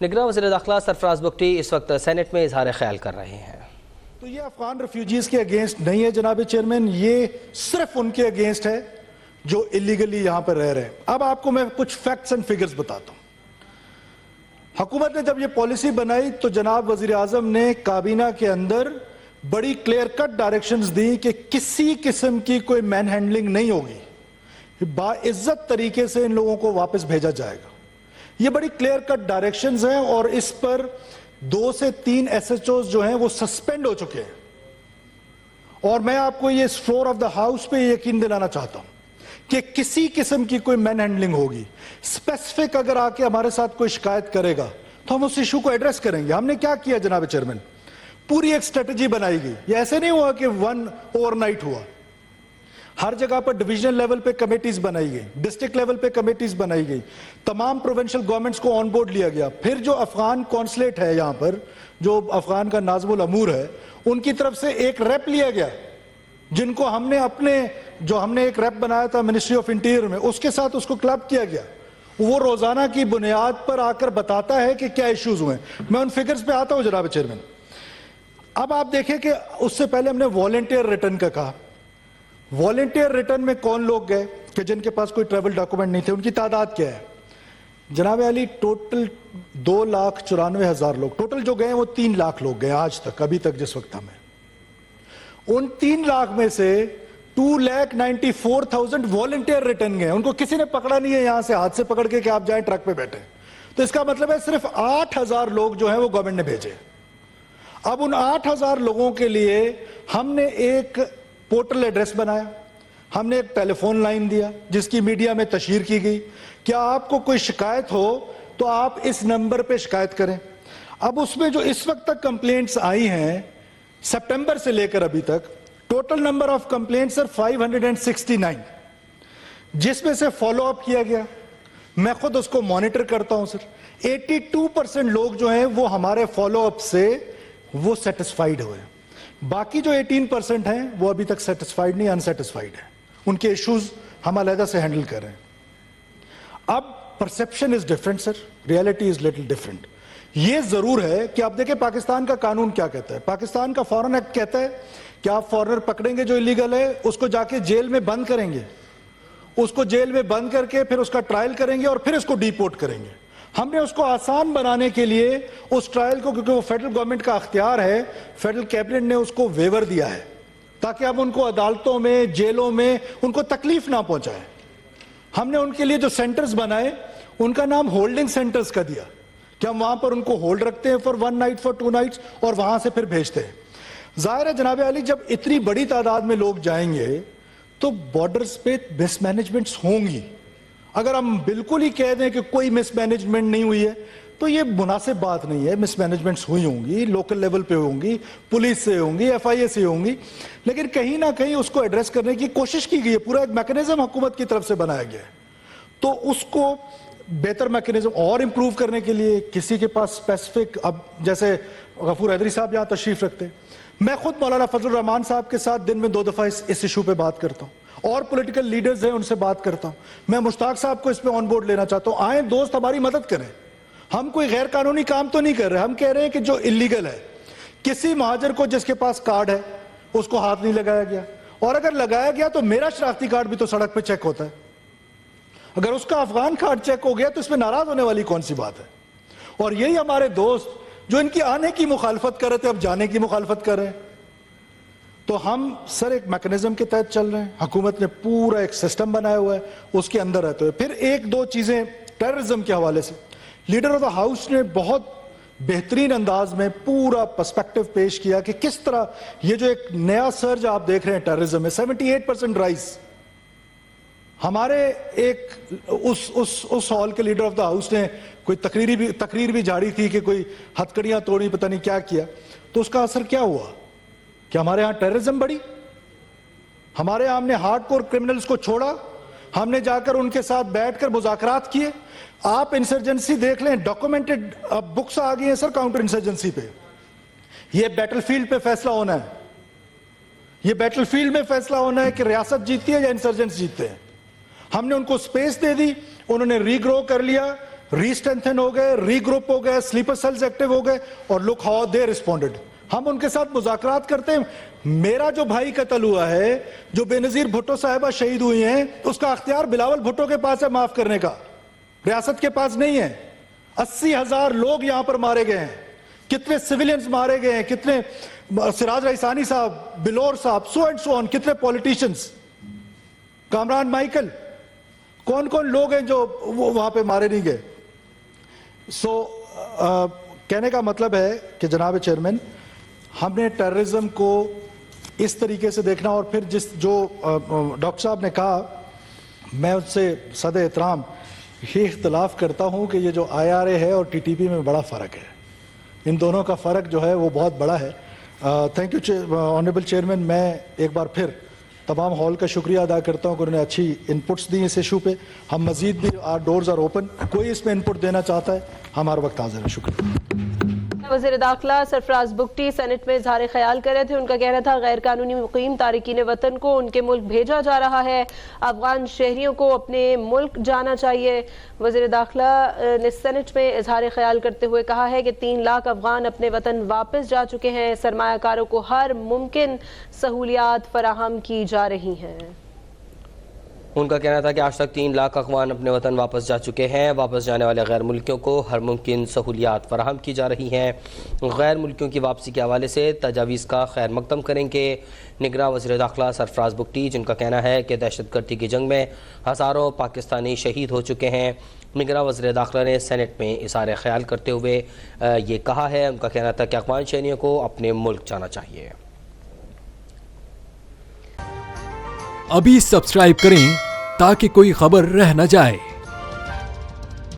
निगरान वज़ीर दाखिला सरफराज बुगटी इस वक्त सेनेट में इजहार ख्याल कर रहे हैं। तो ये अफगान रेफ्यूजीज के अगेंस्ट नहीं है जनाब चेयरमैन, ये सिर्फ उनके अगेंस्ट है जो इलीगली यहां पर रह रहे हैं। अब आपको मैं कुछ फैक्ट्स एंड फिगर्स बताता हूं। हुकूमत ने जब ये पॉलिसी बनाई तो जनाब वजीर आजम ने काबीना के अंदर बड़ी क्लियर कट डायरेक्शंस दी कि किसी किस्म की कोई मैन हैंडलिंग नहीं होगी, बाइज्जत तरीके से इन लोगों को वापस भेजा जाएगा। ये बड़ी क्लियर कट डायरेक्शंस हैं और इस पर 2 से 3 SHOs जो हैं वो सस्पेंड हो चुके हैं। और मैं आपको ये इस फ्लोर ऑफ द हाउस पे यकीन दिलाना चाहता हूं कि किसी किस्म की कोई मैन हैंडलिंग होगी, स्पेसिफिक अगर आके हमारे साथ कोई शिकायत करेगा तो हम उस इशू को एड्रेस करेंगे। हमने क्या किया जनाब चेयरमैन, पूरी एक स्ट्रेटजी बनाई गई। ये ऐसे नहीं हुआ कि वन ओवरनाइट हुआ। हर जगह पर डिविजनल लेवल पे कमेटीज बनाई गई, डिस्ट्रिक्ट लेवल पे कमेटीज बनाई गई, तमाम प्रोविंशियल गवर्नमेंट्स को ऑन बोर्ड लिया गया। फिर जो अफगान कॉन्सुलेट है यहां पर, जो अफगान का नाज़िमुल अमूर है, उनकी तरफ से एक रेप लिया गया, जिनको हमने हमने एक रेप बनाया था मिनिस्ट्री ऑफ इंटीरियर में, उसके साथ उसको क्लब किया गया। वो रोजाना की बुनियाद पर आकर बताता है कि क्या इश्यूज हुए। मैं उन फिगर्स पे आता हूं जनाब चेयरमैन। अब आप देखें कि उससे पहले हमने वॉलंटियर रिटर्न का कहा। वॉलंटियर रिटर्न में कौन लोग गए कि जिनके पास कोई ट्रैवल डॉक्यूमेंट नहीं थे, उनकी तादाद क्या है जनाब अली? टोटल 2,94,000 लोग टोटल जो गए, वो 3 लाख लोग गए आज तक, अभी तक जिस वक्त हमें। उन 3 लाख में से 2,94,000 वॉलंटियर रिटर्न गए, उनको किसी ने पकड़ा नहीं है यहां से हाथ से पकड़ के कि आप जाएं ट्रक पे बैठे। तो इसका मतलब है सिर्फ 8,000 लोग जो है वो गवर्नमेंट ने भेजे। अब उन 8,000 लोगों के लिए हमने एक पोर्टल एड्रेस बनाया, हमने एक टेलीफोन लाइन दिया जिसकी मीडिया में तशहीर की गई। क्या आपको कोई शिकायत हो तो आप इस नंबर पे शिकायत करें। अब उसमें जो इस वक्त तक कंप्लेंट्स आई हैं सितंबर से लेकर अभी तक, total number of complaints sir 569, जिसमें से फॉलो अप किया गया। मैं खुद उसको मॉनिटर करता हूं सर। 82% लोग जो हैं वो हमारे फॉलो अप से वो सेटिस्फाइड हुए। बाकी जो 18% हैं वो अभी तक सेटिस्फाइड नहीं, अनसेटिस्फाइड है। उनके इश्यूज हम अलहदा से हैंडल कर रहे हैं। अब perception is different sir, reality is little different. ये जरूर है कि आप देखें पाकिस्तान का कानून क्या कहता है। पाकिस्तान का फॉरेन एक्ट कहता है कि आप फॉरेनर पकड़ेंगे जो इलीगल है, उसको जाके जेल में बंद करेंगे, उसको जेल में बंद करके फिर उसका ट्रायल करेंगे और फिर उसको डिपोर्ट करेंगे। हमने उसको आसान बनाने के लिए उस ट्रायल को, क्योंकि वो फेडरल गवर्नमेंट का अख्तियार है, फेडरल कैबिनेट ने उसको वेवर दिया है ताकि अब उनको अदालतों में, जेलों में उनको तकलीफ ना पहुंचाए। हमने उनके लिए जो सेंटर्स बनाए उनका नाम होल्डिंग सेंटर्स का दिया कि हम वहां पर उनको होल्ड रखते हैं फॉर 1 नाइट, फॉर 2 नाइट्स और वहां से फिर भेजते हैं। जाहिर है जनाब अली, जब इतनी बड़ी तादाद में लोग जाएंगे तो बॉर्डर्स पे मिसमैनेजमेंट्स होंगी। अगर हम बिल्कुल ही कह दें कि कोई मिसमैनेजमेंट नहीं हुई है तो ये मुनासिब बात नहीं है। मिसमैनेजमेंट्स हुई होंगी, लोकल लेवल पे होंगी, पुलिस से होंगी, FIA से होंगी, लेकिन कहीं ना कहीं उसको एड्रेस करने की कोशिश की गई है। पूरा एक मैकेनिज्म हुकूमत की तरफ से बनाया गया है। तो उसको बेहतर मैकेनिज्म और इंप्रूव करने के लिए किसी के पास स्पेसिफिक, अब जैसे गफूर हैदरी साहब यहाँ तशरीफ रखते हैं, मैं खुद मौलाना फजल रहमान साहब के साथ दिन में 2 दफा इस इशू पे बात करता हूँ और पॉलिटिकल लीडर्स हैं उनसे बात करता हूँ। मैं मुश्ताक साहब को इस पे ऑन बोर्ड लेना चाहता हूँ। आए दोस्त, हमारी मदद करें। हम कोई गैर कानूनी काम तो नहीं कर रहे। हम कह रहे हैं कि जो इलीगल है, किसी महाजर को जिसके पास कार्ड है उसको हाथ नहीं लगाया गया, और अगर लगाया गया तो मेरा शनाख्ती कार्ड भी तो सड़क पे चेक होता है। अगर उसका अफगान कार्ड चेक हो गया तो इसमें नाराज होने वाली कौन सी बात है। और यही हमारे दोस्त जो इनकी आने की मुखालफत कर रहे थे अब जाने की मुखालफत कर रहे हैं। तो हम सर एक मैकेनिज्म के तहत चल रहे हैं। हुकूमत ने पूरा एक सिस्टम बनाया हुआ है, उसके अंदर रहते हुए। फिर 1-2 चीजें टेररिज्म के हवाले से लीडर ऑफ द हाउस ने बहुत बेहतरीन अंदाज में पूरा पर्सपेक्टिव पेश किया कि किस तरह ये जो एक नया सर्ज आप देख रहे हैं टेररिज्म में, 78% राइज। हमारे एक उस हॉल के लीडर ऑफ द हाउस ने कोई तकरीर भी जारी थी कि कोई हथकड़ियां तोड़ी, पता नहीं क्या किया। तो उसका असर क्या हुआ कि हमारे यहां टेररिज्म बढ़ी। हमारे यहां हमने हार्डकोर क्रिमिनल्स को छोड़ा, हमने जाकर उनके साथ बैठकर मुज़ाकरात किए। आप इंसर्जेंसी देख लें, डॉक्यूमेंटेड बुक्स आ गई हैं सर काउंटर इंसर्जेंसी पे। ये बैटलफील्ड पे फैसला होना है, ये बैटलफील्ड में फैसला होना है कि रियासत जीतती है या इंसर्जेंट्स जीतते हैं। हमने उनको स्पेस दे दी, उन्होंने रीग्रो कर लिया, रीस्ट्रेंथन हो गए, रीग्रुप हो गए, स्लीपर सेल्स एक्टिव हो गए, और लुक हाउ दे रिस्पॉन्डेड। हम उनके साथ मुज़ाकरात करते हैं। मेरा जो भाई कत्ल हुआ है, जो बेनजीर भुट्टो साहिबा शहीद हुई हैं, उसका अख्तियार बिलावल भुट्टो के पास है माफ करने का, रियासत के पास नहीं है। 80,000 लोग यहां पर मारे गए हैं, कितने सिविलियंस मारे गए हैं, कितने सिराज रईसानी साहब, बिलोर साहब, सो एंड सो ऑन, कितने पॉलिटिशियंस, कामरान माइकल, कौन कौन लोग हैं जो वो वहां पे मारे नहीं गए। कहने का मतलब है कि जनाब चेयरमैन, हमने टेररिज्म को इस तरीके से देखना, और फिर जो डॉक्टर साहब ने कहा, मैं उससे सद एहतराम ये इख्तलाफ करता हूं कि ये जो IRA है और TTP में बड़ा फ़र्क है। इन दोनों का फ़र्क जो है वो बहुत बड़ा है। Thank you honourable chairman. मैं एक बार फिर तमाम हॉल का शुक्रिया अदा करता हूं कि उन्होंने अच्छी इनपुट्स दी इस इशू पे। हम मजीद भी, आर डोर्स आर ओपन, कोई इसमें इनपुट देना चाहता है, हम हर वक्त हाजिर हैं। शुक्रिया। वज़ीर दाखिला सरफराज बुगटी सेनेट में इजहार ख्याल कर रहे थे। उनका कहना था गैर कानूनी मुकीम तारिकीन वतन को उनके मुल्क भेजा जा रहा है, अफगान शहरियों को अपने मुल्क जाना चाहिए। वज़ीर दाखिला ने सेनेट में इजहार ख्याल करते हुए कहा है कि 3 लाख अफगान अपने वतन वापस जा चुके हैं, सरमायाकारों को हर मुमकिन सहूलियात फराहम की जा रही हैं। उनका कहना था कि आज तक 3 लाख अफगान अपने वतन वापस जा चुके हैं। वापस जाने वाले गैर मुल्कियों को हर मुमकिन सहूलियात फराहम की जा रही हैं। गैर मुल्कियों की वापसी के हवाले से तजावीज़ का खैर मकदम करेंगे निगरान वज़ीर दाखिला सरफराज बुगटी, जिनका कहना है कि दहशतगर्दी की जंग में हज़ारों पाकिस्तानी शहीद हो चुके हैं। निगरान वज़ीर दाखिला ने सेनेट में इज़हार ख्याल करते हुए ये कहा है, उनका कहना था कि अफगान शहरियों को अपने मुल्क जाना चाहिए। अभी सब्सक्राइब करें ताकि कोई खबर रह न जाए।